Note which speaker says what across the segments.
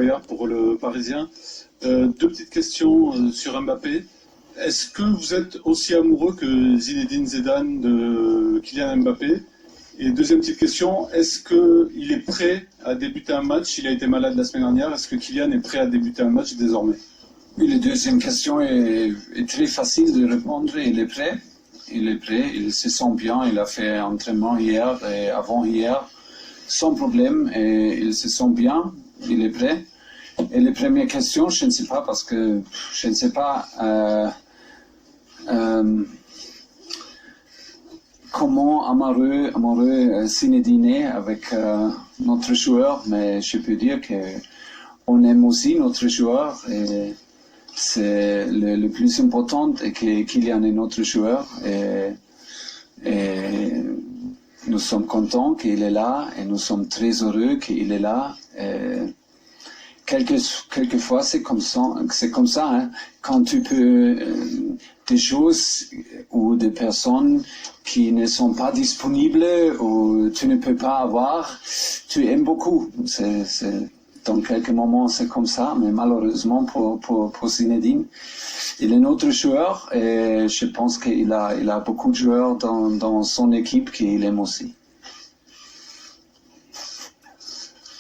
Speaker 1: Boyard pour le Parisien. Deux petites questions sur Mbappé. Est-ce que vous êtes aussi amoureux que Zinedine Zidane de Kylian Mbappé? Et deuxième petite question, est-ce qu'il est prêt à débuter un match? Il a été malade la semaine dernière. Est-ce que Kylian est prêt à débuter un match désormais?
Speaker 2: Oui, la deuxième question est très facile de répondre. Il est prêt. Il est prêt. Il se sent bien. Il a fait un entraînement hier et avant-hier sans problème. Et il se sent bien. Il est prêt. Et la première question, je ne sais pas parce que je ne sais pas comment amoureux Zinedine est avec notre joueur, mais je peux dire qu'on aime aussi notre joueur et c'est le plus important et Kylian est notre joueur et nous sommes contents qu'il est là et nous sommes très heureux qu'il est là. Quelquefois c'est comme ça hein. Quand tu peux des choses ou des personnes qui ne sont pas disponibles ou tu ne peux pas avoir, tu aimes beaucoup. Dans quelques moments c'est comme ça, mais malheureusement pour Zinedine, il est notre joueur et je pense qu'il a beaucoup de joueurs dans son équipe qu'il aime aussi.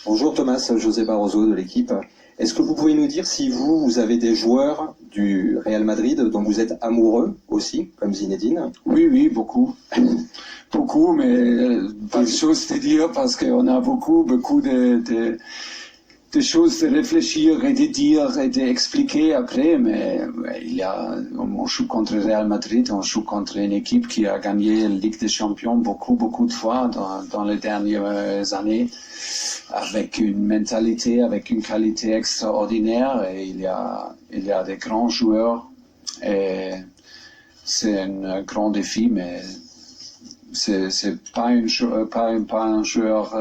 Speaker 3: Bonjour Thomas, José Barroso de l'équipe. Est-ce que vous pouvez nous dire si vous avez des joueurs du Real Madrid dont vous êtes amoureux aussi, comme Zinedine?
Speaker 2: Oui, beaucoup. Beaucoup, mais pas de choses à dire parce qu'on a beaucoup de choses à réfléchir et de dire et d'expliquer après, mais on joue contre le Real Madrid, on joue contre une équipe qui a gagné la Ligue des Champions beaucoup de fois dans les dernières années, avec une mentalité, avec une qualité extraordinaire, et il y a des grands joueurs, et c'est un grand défi, mais c'est pas un joueur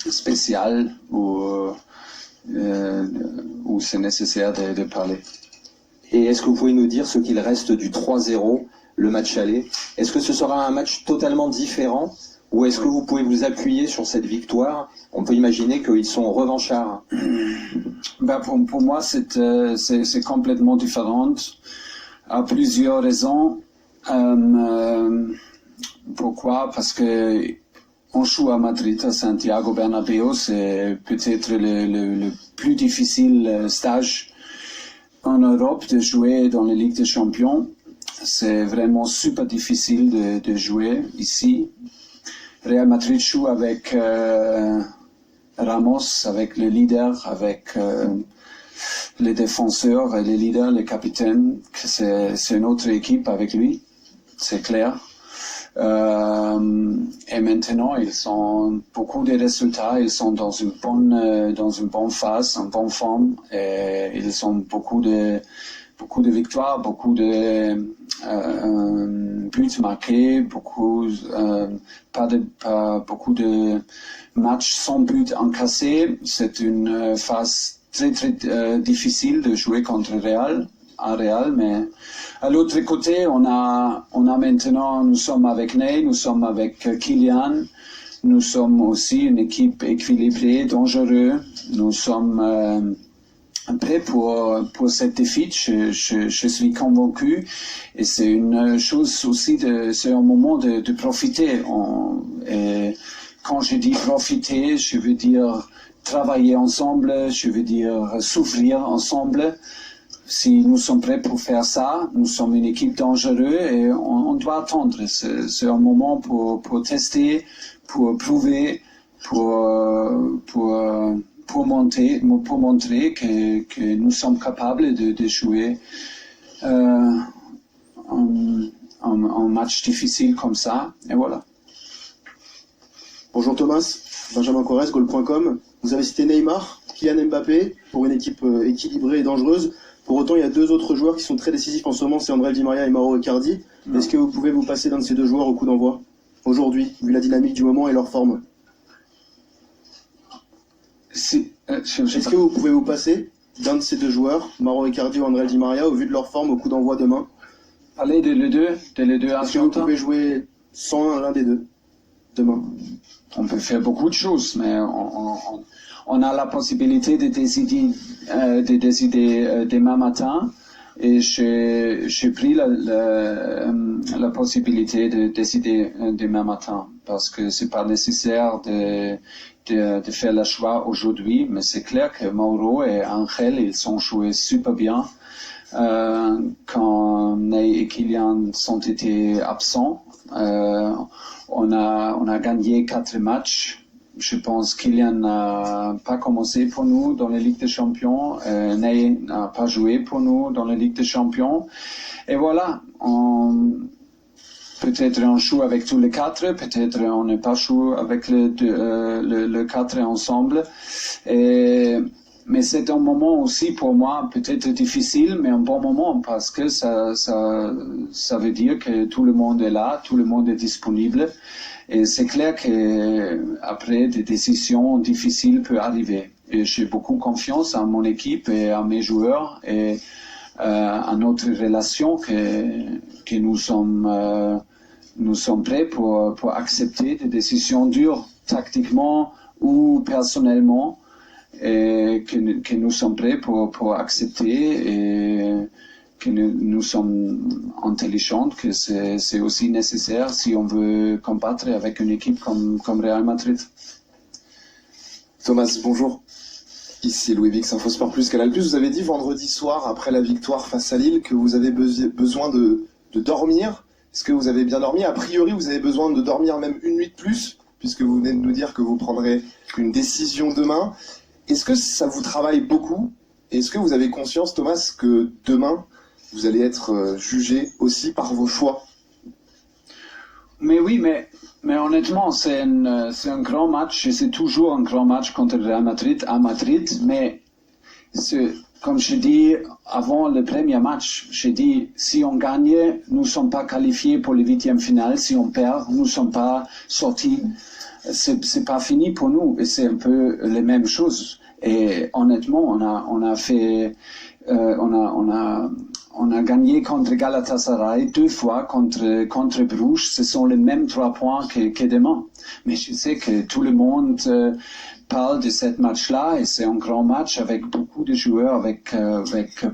Speaker 2: spécial où c'est nécessaire de parler.
Speaker 3: Et est-ce que vous pouvez nous dire ce qu'il reste du 3-0, le match aller? Est-ce que ce sera un match totalement différent ou est-ce que vous pouvez vous appuyer sur cette victoire? On peut imaginer qu'ils sont revanchards.
Speaker 2: Pour moi, c'est complètement différent à plusieurs raisons. Pourquoi? Parce que on joue à Madrid, à Santiago Bernabéu, c'est peut-être le plus difficile stage en Europe de jouer dans la Ligue des Champions. C'est vraiment super difficile de jouer ici. Real Madrid joue avec Ramos, avec le leader, avec les défenseurs et les leaders, les capitaines. C'est une autre équipe avec lui, c'est clair. Et maintenant, ils ont beaucoup de résultats, ils sont dans une bonne phase, en bonne forme, et ils ont beaucoup de victoires, beaucoup de buts marqués, beaucoup de matchs sans but encaissés. C'est une phase très difficile de jouer contre Real. Mais à l'autre côté, on a maintenant, nous sommes avec Ney, nous sommes avec Kylian, nous sommes aussi une équipe équilibrée, dangereuse, nous sommes prêts pour cette défaite, je suis convaincu, et c'est une chose aussi, c'est un moment de profiter. Et quand je dis profiter, je veux dire travailler ensemble, je veux dire souffrir ensemble. Si nous sommes prêts pour faire ça, nous sommes une équipe dangereuse et on doit attendre. C'est un moment pour tester, pour prouver, pour montrer que nous sommes capables de jouer un match difficile comme ça. Et voilà.
Speaker 4: Bonjour Thomas, Benjamin Corrèze, Goal.com. Vous avez cité Neymar, Kylian Mbappé pour une équipe équilibrée et dangereuse. Pour autant, il y a deux autres joueurs qui sont très décisifs en ce moment, c'est André Di Maria et Mauro Icardi. Est-ce que vous pouvez vous passer d'un de ces deux joueurs au coup d'envoi aujourd'hui, vu la dynamique du moment et leur forme? Est-ce que vous pouvez vous passer d'un de ces deux joueurs, Mauro Icardi ou André Di Maria, au vu de leur forme au coup d'envoi demain?
Speaker 2: Allez, de les deux
Speaker 4: Est-ce que vous pouvez jouer sans l'un des deux? demain?
Speaker 2: On peut faire beaucoup de choses, mais on a la possibilité de décider demain matin. Et j'ai pris la possibilité de décider demain matin, parce que c'est pas nécessaire de faire le choix aujourd'hui, mais c'est clair que Mauro et Angel, ils ont joué super bien. Quand Ney et Kylian sont été absents, on a gagné 4 matchs. Je pense que Kylian n'a pas commencé pour nous dans la Ligue des Champions. Ney n'a pas joué pour nous dans la Ligue des Champions. Et voilà, peut-être on joue avec tous les 4, peut-être on n'est pas joué avec le 4 ensemble. Mais c'est un moment aussi pour moi peut-être difficile, mais un bon moment, parce que ça veut dire que tout le monde est là, tout le monde est disponible. Et c'est clair qu'après, des décisions difficiles peuvent arriver. Et j'ai beaucoup confiance en mon équipe et à mes joueurs et à notre relation que nous sommes prêts pour accepter des décisions dures, tactiquement ou personnellement, et que nous sommes prêts pour accepter et que nous sommes intelligents, que c'est aussi nécessaire si on veut combattre avec une équipe comme Real Madrid.
Speaker 5: Thomas, bonjour. Ici Louis Vix, Infosport Plus, Canal+. Vous avez dit vendredi soir, après la victoire face à Lille, que vous avez besoin de dormir. Est-ce que vous avez bien dormi? A priori, vous avez besoin de dormir même une nuit de plus, puisque vous venez de nous dire que vous prendrez une décision demain. Est-ce que ça vous travaille beaucoup? Est-ce que vous avez conscience, Thomas, que demain, vous allez être jugé aussi par vos choix?
Speaker 2: Mais oui, mais honnêtement, c'est un grand match, et c'est toujours un grand match contre Real Madrid à Madrid, mais comme je dis avant le premier match, j'ai dit, si on gagne, nous ne sommes pas qualifiés pour le 8e finale, si on perd, nous ne sommes pas sortis. C'est pas fini pour nous, et c'est un peu les mêmes choses. Et honnêtement, on a gagné contre Galatasaray 2 fois, contre Bruges. Ce sont les mêmes 3 points que demain. Mais je sais que tout le monde parle de ce match-là, et c'est un grand match avec beaucoup de joueurs, avec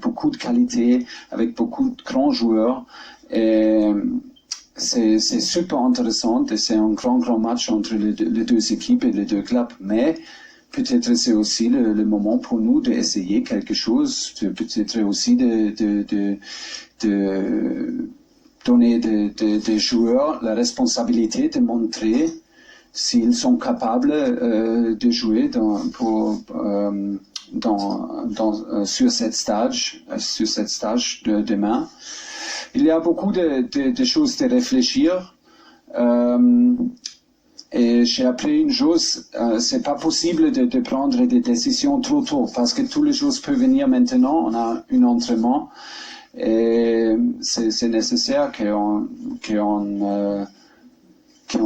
Speaker 2: beaucoup de qualité, avec beaucoup de grands joueurs. Et c'est super intéressant, et c'est un grand match entre les deux équipes et les deux clubs. Mais peut-être c'est aussi le moment pour nous d'essayer quelque chose, peut-être aussi de donner des joueurs la responsabilité de montrer s'ils sont capables de jouer sur cette stage de demain. Il y a beaucoup de choses à réfléchir. Et j'ai appris une chose, c'est pas possible de prendre des décisions trop tôt, parce que toutes les choses peuvent venir maintenant. On a un entraînement, et c'est nécessaire qu'on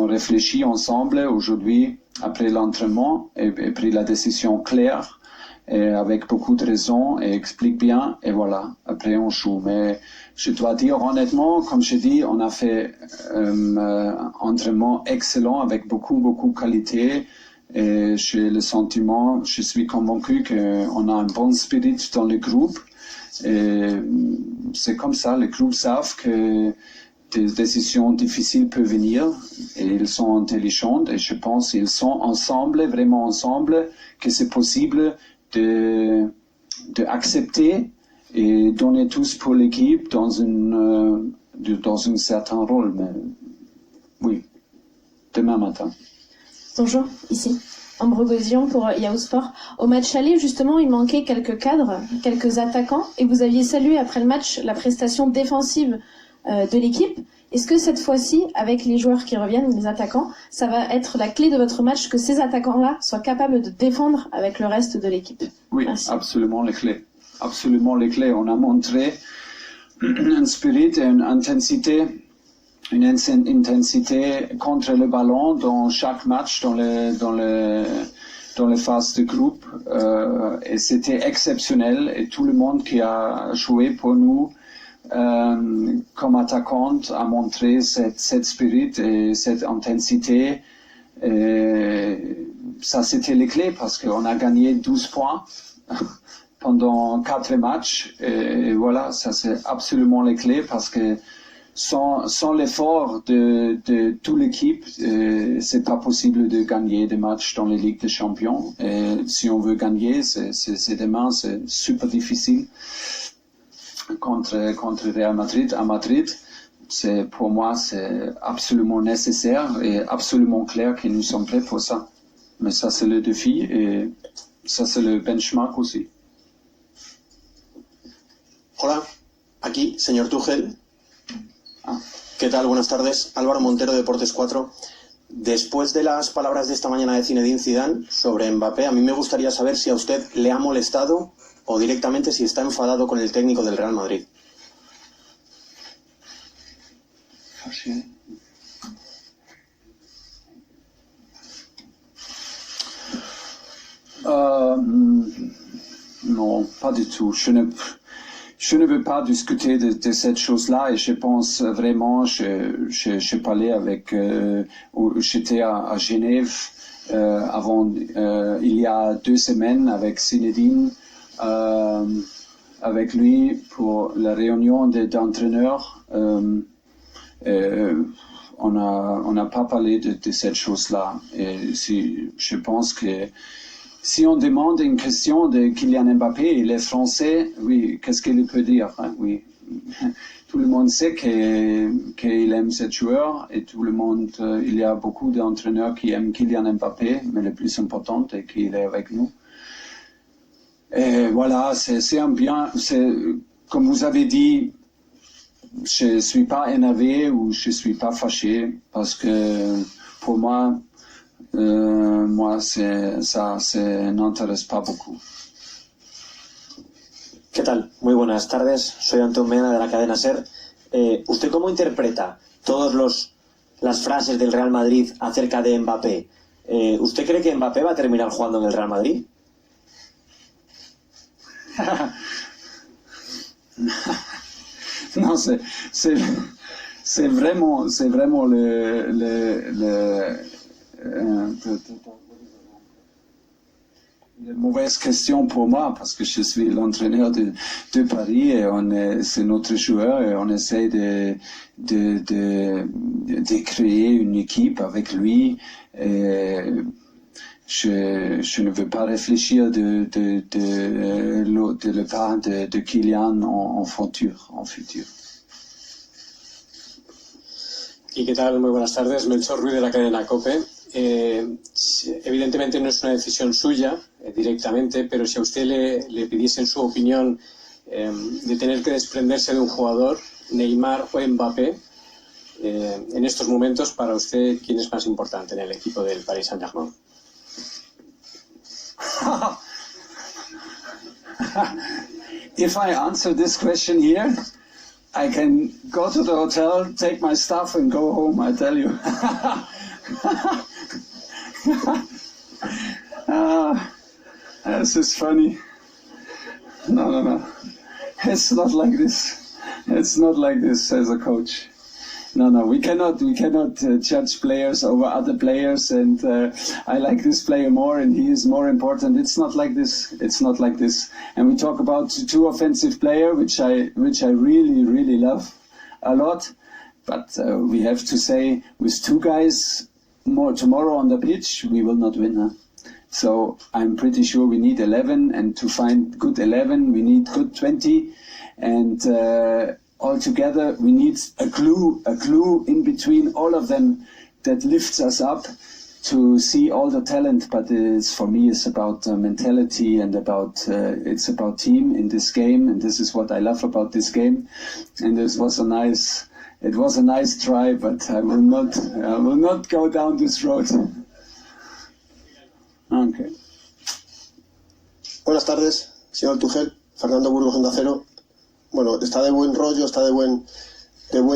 Speaker 2: réfléchisse ensemble aujourd'hui après l'entraînement et pris la décision claire et avec beaucoup de raisons et explique bien, et voilà, après on joue. Mais je dois dire honnêtement, comme je dis, on a fait un entraînement excellent avec beaucoup de qualité, et j'ai le sentiment, je suis convaincu qu'on a un bon spirit dans le groupe, et c'est comme ça, les groupes savent que des décisions difficiles peuvent venir, et ils sont intelligents, et je pense qu'ils sont ensemble, vraiment ensemble, que c'est possible de accepter et donner tous pour l'équipe dans un certain rôle. Mais oui, demain matin.
Speaker 6: Bonjour, ici Ambre Gauzion pour Yahoo Sport. Au match aller, justement, il manquait quelques cadres, quelques attaquants, et vous aviez salué après le match la prestation défensive de l'équipe. Est-ce que cette fois-ci, avec les joueurs qui reviennent, les attaquants, ça va être la clé de votre match, que ces attaquants-là soient capables de défendre avec le reste de l'équipe?
Speaker 2: Oui, merci. Absolument les clés. Absolument les clés. On a montré un spirit et une intensité contre le ballon dans chaque match, dans les phases de groupe, et c'était exceptionnel, et tout le monde qui a joué pour nous comme attaquante a montré cette spirit et cette intensité Et ça, c'était les clés parce qu'on a gagné 12 points pendant 4 matchs. Et voilà, ça, c'est absolument les clés parce que sans l'effort de toute l'équipe, c'est pas possible de gagner des matchs dans les Ligues des Champions. Et si on veut gagner, c'est demain, c'est super difficile contre Real Madrid à Madrid. Pour moi, c'est absolument nécessaire et absolument clair que nous sommes prêts pour ça. Mais ça, c'est le défi et ça, c'est le benchmark aussi.
Speaker 7: Hola, aquí, señor Tuchel.
Speaker 2: Ah.
Speaker 7: ¿Qué tal? Buenas tardes. Álvaro Montero, Deportes 4. Después de las palabras de esta mañana de Zinedine Zidane sobre Mbappé, a mí me gustaría saber si a usted le ha molestado o directamente si está enfadado con el técnico del Real Madrid.
Speaker 2: Non, pas du tout. Je ne veux pas discuter de cette chose-là et je pense vraiment, je parlais avec, j'étais à Genève avant, il y a 2 semaines avec Zinedine, avec lui pour la réunion d'entraîneurs. On n'a pas parlé de cette chose-là. Et je pense que si on demande une question de Kylian Mbappé, il est français, oui, qu'est-ce qu'il peut dire, hein? Oui. Tout le monde sait qu'il aime ce joueur et tout le monde, il y a beaucoup d'entraîneurs qui aiment Kylian Mbappé, mais le plus important est qu'il est avec nous. Et voilà, c'est un bien, comme vous avez dit, je suis pas énervé ou je suis pas fâché parce que pour moi, ça n'intéresse pas beaucoup.
Speaker 8: ¿Qué tal? Muy buenas tardes. Soy Antón Mena de la cadena SER. ¿Usted cómo interpreta todas las frases del Real Madrid acerca de Mbappé? ¿Usted cree que Mbappé va a terminar jugando en el Real Madrid?
Speaker 2: Non, c'est vraiment une mauvaise question pour moi parce que je suis l'entraîneur de Paris et c'est notre joueur et on essaie de créer une équipe avec lui. Et je ne veux pas réfléchir de le part de Kylian en futur.
Speaker 9: ¿Y qué tal? Muy buenas tardes. Melchor Ruiz de la cadena COPE. Evidentemente no es una decisión suya directamente, pero si a usted le pidiesen su opinión de tener que desprenderse de un jugador, Neymar o Mbappé, en estos momentos, para usted, ¿quién es más importante en el equipo del Paris Saint-Germain?
Speaker 2: If I answer this question here, I can go to the hotel, take my stuff and go home, I tell you. This is funny. No. It's not like this. It's not like this as a coach. No, we cannot judge players over other players and I like this player more and he is more important. It's not like this. And we talk about 2 offensive players, which I really, really love a lot. But we have to say, with 2 guys more tomorrow on the pitch, we will not win. Huh? So I'm pretty sure we need 11, and to find good 11, we need good 20. And altogether, we need a glue in between all of them that lifts us up to see all the talent. But for me, it's about mentality and it's about team in this game. And this is what I love about this game. And it was a nice try, but I will not go down this road. Okay.
Speaker 7: Buenas tardes, señor Tuchel. Fernando Burgos, Onda Cero. Bueno, está de buen rollo, está de buen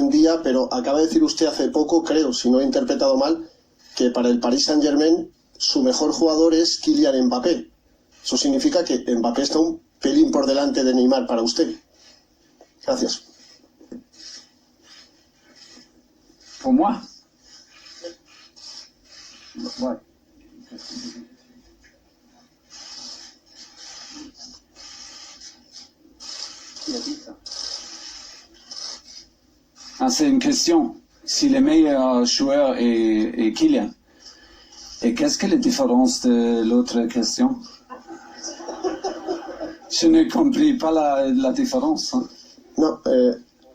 Speaker 7: día, pero acaba de decir usted hace poco, creo, si no he interpretado mal, que para el Paris Saint-Germain su mejor jugador es Kylian Mbappé. Eso significa que Mbappé está un pelín por delante de Neymar para usted. Gracias.
Speaker 2: Pour moi? Ouais. Qui a dit ça? Ah, c'est une question. Si le meilleur joueur est Kylian. Et qu'est-ce que la différence de l'autre question? Je ne compris pas la différence. Hein.
Speaker 7: No,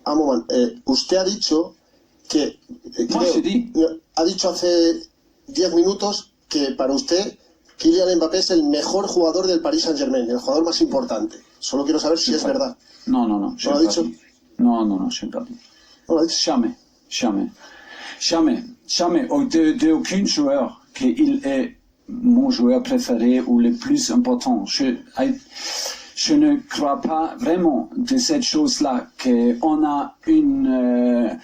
Speaker 7: un moment. Usted ha dicho que...
Speaker 2: Moi, je dis.
Speaker 7: Ha dicho hace 10 minutos que para usted Kylian Mbappé es el mejor jugador del Paris Saint-Germain, el jugador más importante. Solo quiero saber si es verdad.
Speaker 2: Non, je
Speaker 7: On l'a
Speaker 2: n'ai
Speaker 7: dit
Speaker 2: pas dit. Non, je n'ai pas dit.
Speaker 7: On l'a dit.
Speaker 2: Jamais. D'aucun joueur qu'il est mon joueur préféré ou le plus important. Je ne crois pas vraiment de cette chose-là, qu'on a une...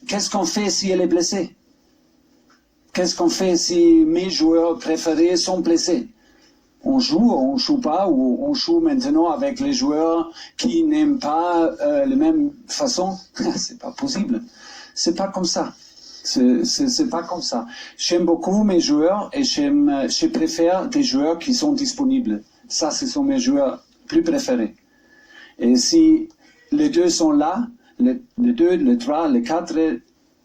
Speaker 2: Qu'est-ce qu'on fait si elle est blessée? Qu'est-ce qu'on fait si mes joueurs préférés sont blessés? On joue pas, ou on joue maintenant avec les joueurs qui n'aiment pas la même façon? C'est pas possible. C'est pas comme ça. C'est pas comme ça. J'aime beaucoup mes joueurs et je préfère des joueurs qui sont disponibles. Ça, ce sont mes joueurs plus préférés. Et si les deux sont là, les deux, les trois, les quatre,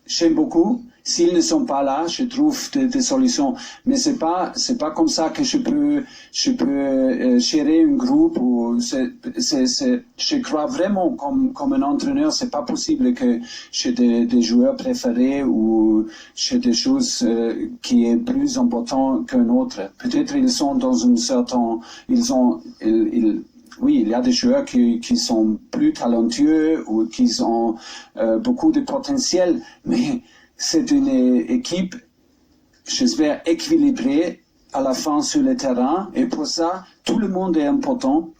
Speaker 2: j'aime beaucoup. S'ils ne sont pas là, je trouve des solutions. Mais c'est pas comme ça que je peux gérer un groupe. Je crois vraiment comme un entraîneur, c'est pas possible que j'ai des joueurs préférés ou j'ai des choses qui est plus important qu'un autre. Peut-être ils sont dans un certain, oui, il y a des joueurs qui sont plus talentueux ou qui ont beaucoup de potentiel, mais c'est une équipe, j'espère, équilibrée à la fin sur le terrain. Et pour ça, tout le monde est important.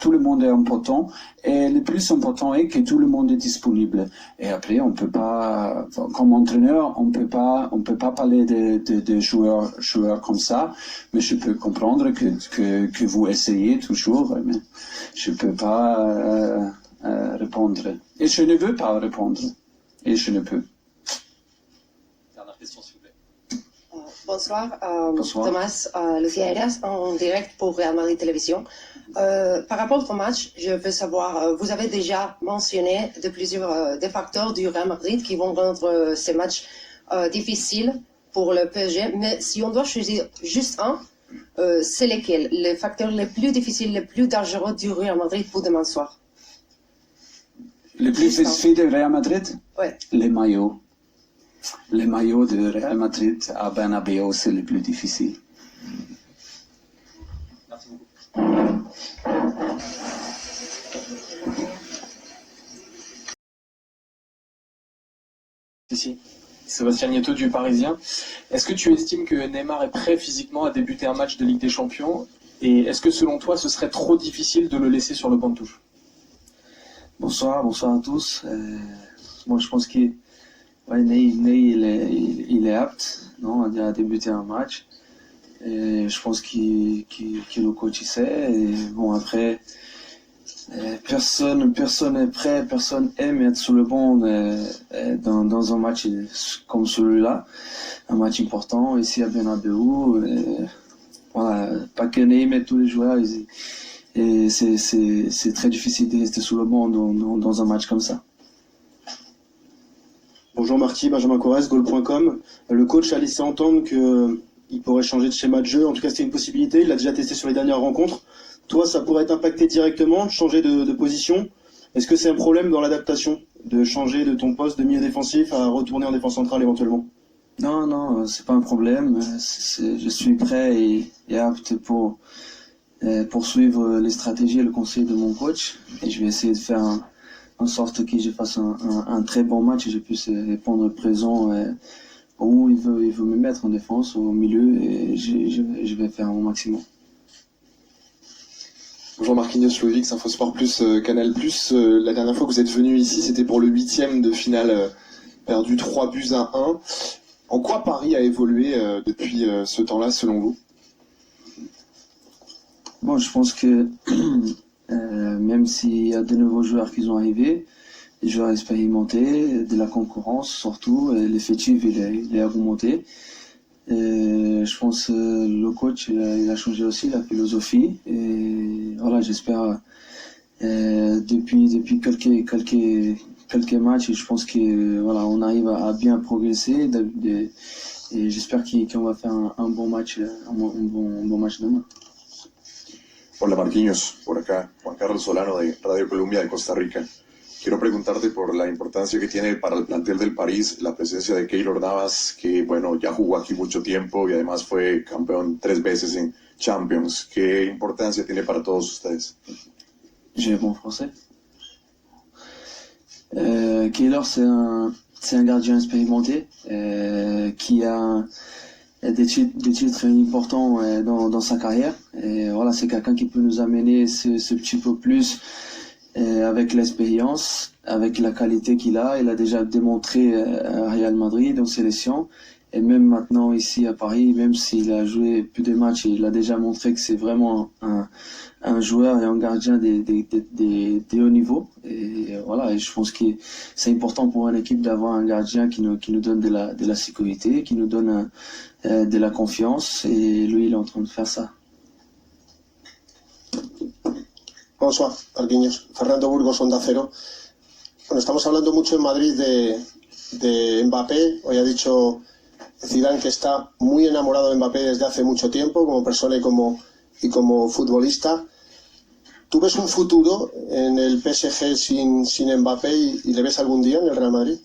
Speaker 2: Et le plus important est que tout le monde est disponible. Et après, on peut pas, comme entraîneur, on peut pas parler de joueurs comme ça. Mais je peux comprendre que vous essayez toujours. Mais je peux pas répondre. Et je ne veux pas répondre. Et je ne peux.
Speaker 10: Bonsoir,
Speaker 2: Bonsoir.
Speaker 10: Thomas Lucia Arias, en direct pour Real Madrid Télévision. Par rapport au match, je veux savoir, vous avez déjà mentionné des facteurs du Real Madrid qui vont rendre ces matchs difficiles pour le PSG, mais si on doit choisir juste un, c'est lesquels? Les facteurs les plus difficiles, les plus dangereux du Real Madrid pour demain soir?
Speaker 2: Le plus difficile du Real Madrid?
Speaker 10: Ouais.
Speaker 2: Les maillots. Les maillots de Real Madrid à Bernabéu, c'est le plus difficile.
Speaker 8: Merci beaucoup.
Speaker 11: Ici, Sébastien Nieto du Parisien. Est-ce que tu estimes que Neymar est prêt physiquement à débuter un match de Ligue des Champions? Et est-ce que selon toi, ce serait trop difficile de le laisser sur le banc de touche?
Speaker 12: Bonsoir à tous. Moi, je pense que Ney, il est apte, non, à débuter un match. Et je pense que le coach il sait. Et bon, après, personne n'est prêt, personne aime être sur le banc dans un match comme celui-là, un match important ici à Bernabéu. Voilà, pas que Ney met tous les joueurs. Et c'est très difficile de rester sur le banc dans un match comme ça.
Speaker 4: Bonjour Marty, Benjamin Corrèze, goal.com. Le coach a laissé entendre qu'il pourrait changer de schéma de jeu. En tout cas, c'était une possibilité. Il l'a déjà testé sur les dernières rencontres. Toi, ça pourrait t'impacter directement, changer de position. Est-ce que c'est un problème dans l'adaptation, de changer de ton poste de milieu défensif à retourner en défense centrale éventuellement?
Speaker 12: Non, c'est pas un problème. Je suis prêt et apte pour poursuivre les stratégies et le conseil de mon coach. Et je vais essayer de faire en sorte que je fasse un très bon match et je puisse répondre présent où il veut me mettre en défense, au milieu, et je vais faire mon maximum.
Speaker 5: Bonjour Marquinhos, Loïc, Infosport Plus, Canal Plus. La dernière fois que vous êtes venu ici, c'était pour le 8e de finale, perdu 3-1. En quoi Paris a évolué depuis ce temps-là, selon vous?
Speaker 12: Bon, je pense que même s'il y a de nouveaux joueurs qui sont arrivés, des joueurs expérimentés, de la concurrence surtout, l'effectif il est remonté. Je pense le coach il a changé aussi la philosophie et voilà j'espère depuis quelques matchs je pense que voilà on arrive à bien progresser et j'espère qu'on va faire un bon match bon match demain.
Speaker 13: Hola Marquinhos, por acá, Juan Carlos Solano de Radio Colombia de Costa Rica. Quiero preguntarte por la importancia que tiene para el plantel del París la presencia de Keylor Navas, que bueno, ya jugó aquí mucho tiempo y además fue campeón 3 veces en Champions. ¿Qué importancia tiene para todos ustedes?
Speaker 12: J'ai bon français. Keylor, c'est un gardien expérimenté qui a des titres importants dans sa carrière. Et voilà, c'est quelqu'un qui peut nous amener ce petit peu plus avec l'expérience, avec la qualité qu'il a. Il a déjà démontré à Real Madrid en sélection. Et même maintenant ici à Paris, même s'il a joué plus de matchs, il a déjà montré que c'est vraiment un joueur et un gardien des hauts niveaux. Et voilà, et je pense que c'est important pour une équipe d'avoir un gardien qui nous donne de la sécurité, qui nous donne de la confiance. Et lui, il est en train de faire ça.
Speaker 7: Bonsoir, Marquinhos. Fernando Burgos, Onda Cero. Bueno, estamos hablando mucho en Madrid de Mbappé. Hoy ha dicho Zidane que está muy enamorado de Mbappé desde hace mucho tiempo, como persona y como futbolista. ¿Tú ves un futuro en el PSG sin Mbappé y le ves algún día en el Real Madrid?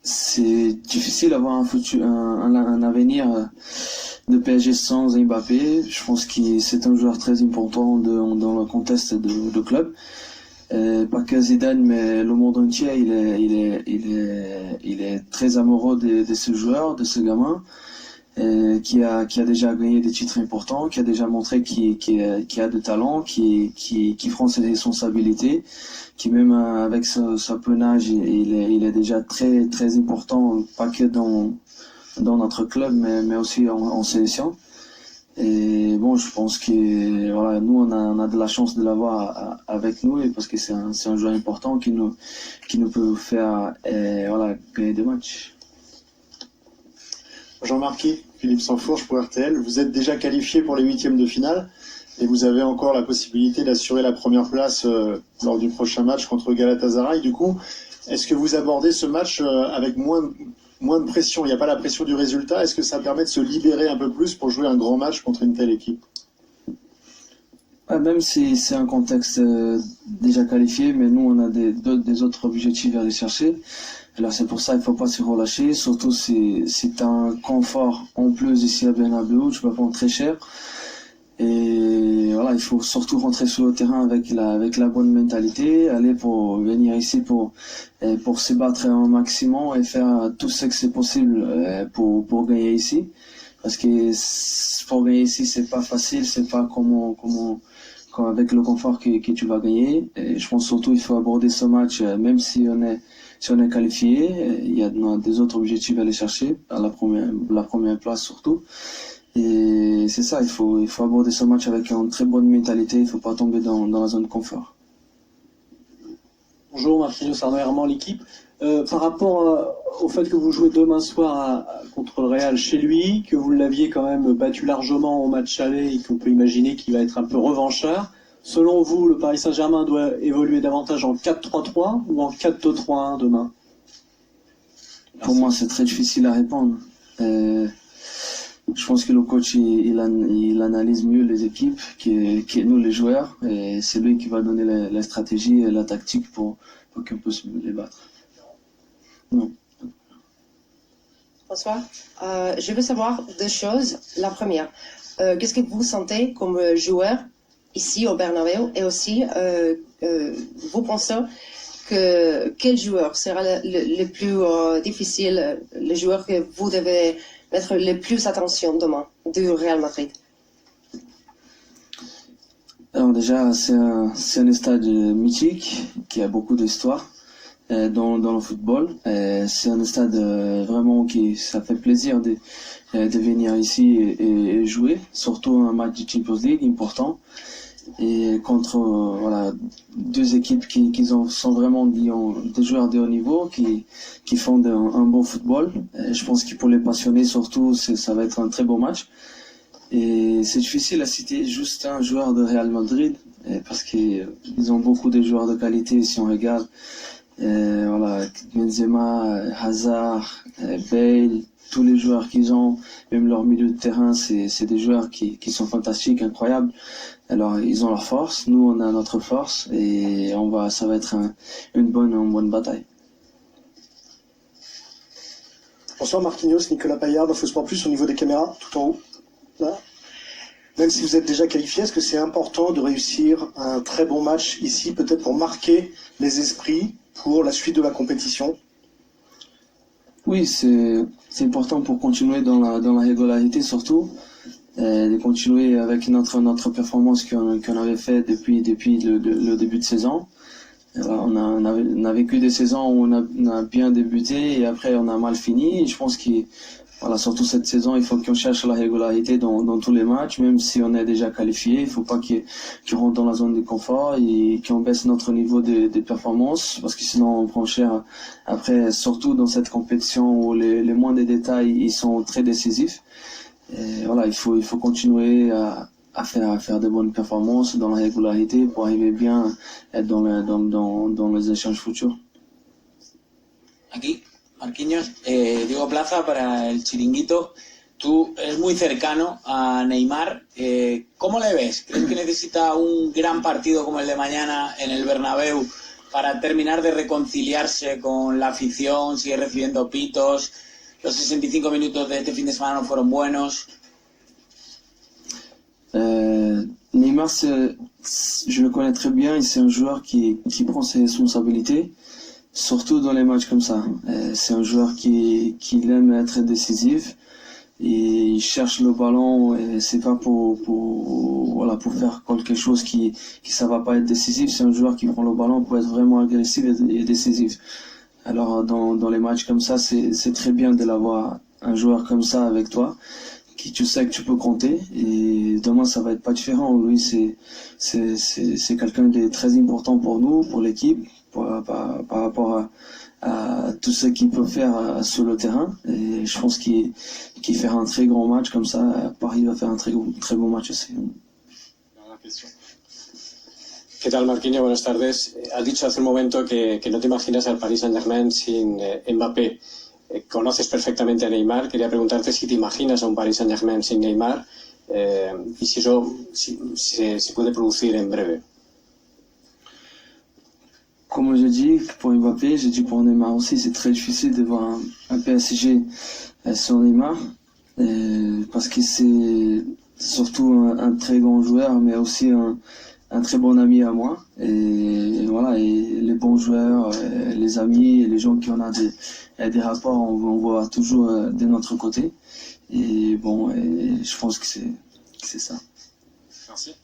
Speaker 12: C'est difficile d'avoir un avenir de PSG sans Mbappé. Je pense que c'est un joueur très important dans le contexte du club. Pas que Zidane, mais le monde entier, il est très amoureux de ce joueur, de ce gamin, qui a déjà gagné des titres importants, qui a déjà montré qu'il a de talent, qui prend ses responsabilités, qui même avec sa peu âge, il est déjà très très important, pas que dans notre club, mais aussi en sélection. Et bon, je pense que voilà, nous on a de la chance de l'avoir avec nous et parce que c'est un joueur important qui nous peut faire voilà, gagner des matchs.
Speaker 14: Jean-Marc, Philippe Sansfourche pour RTL, vous êtes déjà qualifié pour les 8e de finale et vous avez encore la possibilité d'assurer la première place lors du prochain match contre Galatasaray. Du coup, est-ce que vous abordez ce match avec moins de pression? Il n'y a pas la pression du résultat. Est-ce que ça permet de se libérer un peu plus pour jouer un grand match contre une telle équipe?
Speaker 12: Même si c'est un contexte déjà qualifié, mais nous on a des autres objectifs à aller chercher. Alors c'est pour ça qu'il ne faut pas se relâcher, surtout si c'est un confort en plus ici à Bernabéu, tu vas prendre très cher. Et voilà, il faut surtout rentrer sur le terrain avec la bonne mentalité, aller pour venir ici pour se battre un maximum et faire tout ce que c'est possible pour gagner ici. Parce que pour gagner ici, c'est pas facile, c'est pas comme avec le confort que tu vas gagner. Et je pense surtout qu'il faut aborder ce match, même si on est qualifié, il y a des autres objectifs à aller chercher, à la première place surtout. Et c'est ça, il faut aborder ce match avec une très bonne mentalité, il ne faut pas tomber dans la zone de confort.
Speaker 15: Bonjour, Marquinhos Arnaud Herman, l'équipe. Par rapport au fait que vous jouez demain soir contre le Real chez lui, que vous l'aviez quand même battu largement au match aller et qu'on peut imaginer qu'il va être un peu revanchard, selon vous, le Paris Saint-Germain doit évoluer davantage en 4-3-3 ou en 4-2-3-1 demain?
Speaker 12: Pour moi, c'est très difficile à répondre. Je pense que le coach il analyse mieux les équipes que nous les joueurs et c'est lui qui va donner la stratégie et la tactique pour qu'on puisse les battre. Non.
Speaker 10: Bonsoir. Je veux savoir deux choses. La première, qu'est-ce que vous sentez comme joueur ici au Bernabéu et aussi vous pensez que quel joueur sera le plus difficile, le joueur que vous devez mettre le plus attention demain du Real Madrid?
Speaker 12: Alors déjà, c'est un stade mythique qui a beaucoup d'histoire dans le football. C'est un stade vraiment qui ça fait plaisir de venir ici et jouer, surtout un match de Champions League important. et contre voilà, deux équipes qui sont vraiment des joueurs de haut niveau, qui font un bon football. Et je pense que pour les passionnés surtout, ça va être un très beau match. Et c'est difficile à citer juste un joueur de Real Madrid, parce qu'ils ont beaucoup de joueurs de qualité si on regarde. Voilà, Benzema, Hazard, Bale, tous les joueurs qu'ils ont, même leur milieu de terrain, c'est des joueurs qui sont fantastiques, incroyables. Alors ils ont leur force, nous on a notre force et ça va être une bonne bataille.
Speaker 16: Bonsoir Marquinhos, Nicolas Paillard d'Infosport Plus au niveau des caméras, tout en haut. Là. Même si vous êtes déjà qualifié, est-ce que c'est important de réussir un très bon match ici, peut-être pour marquer les esprits pour la suite de la compétition?
Speaker 12: Oui, c'est important pour continuer dans la régularité surtout, de continuer avec notre performance qu'on avait fait depuis le début de saison. On a vécu des saisons où on a bien débuté et après on a mal fini. Et je pense que surtout cette saison, il faut qu'on cherche la régularité dans tous les matchs, même si on est déjà qualifié. Il ne faut pas qu'on rentre dans la zone de confort et qu'on baisse notre niveau de performance, parce que sinon on prend cher. Après, surtout dans cette compétition où les moindres détails ils sont très décisifs. Et voilà, il faut continuer à faire de bonnes performances dans la régularité pour arriver bien à être dans les échanges futurs.
Speaker 17: Aquí, Marquinhos, Diego Plaza para el Chiringuito. Tú eres muy cercano a Neymar. ¿Cómo le ves? ¿Crees que necesita un gran partido como el de mañana en el Bernabéu para terminar de reconciliarse con la afición? Sigue recibiendo pitos. Los 65 minutos de este fin de semana no fueron buenos.
Speaker 12: Neymar, je le connais très bien, c'est un joueur qui prend ses responsabilités, surtout dans les matchs comme ça. C'est un joueur qui aime être décisif et il cherche le ballon, et c'est pas pour faire quelque chose qui ça va pas être décisif. C'est un joueur qui prend le ballon pour être vraiment agressif et décisif. Alors dans les matchs comme ça, c'est très bien de l'avoir un joueur comme ça avec toi, qui tu sais que tu peux compter, et demain ça va être pas différent. Lui c'est quelqu'un de très important pour nous, pour l'équipe, par rapport à tout ce qu'il peut faire sur le terrain, et je pense qu'il fait un très grand match comme ça. Paris va faire un très bon match aussi.
Speaker 9: ¿Qué tal, Marquinhos? Buenas tardes. Has dicho hace un momento que no te imaginas al Paris Saint-Germain sin Mbappé. Conoces perfectamente a Neymar. Quería preguntarte si te imaginas a un Paris Saint-Germain sin Neymar y si eso se puede producir en breve.
Speaker 12: Comme je dis pour Mbappé, j'ai dit pour Neymar aussi, c'est très difficile de voir un PSG sans Neymar, parce que c'est surtout un très grand joueur, mais aussi un très bon ami à moi. Et voilà, et les bons joueurs, les amis, et les gens qui ont des rapports, on voit toujours de notre côté. Et bon, je pense que c'est ça.
Speaker 11: Merci.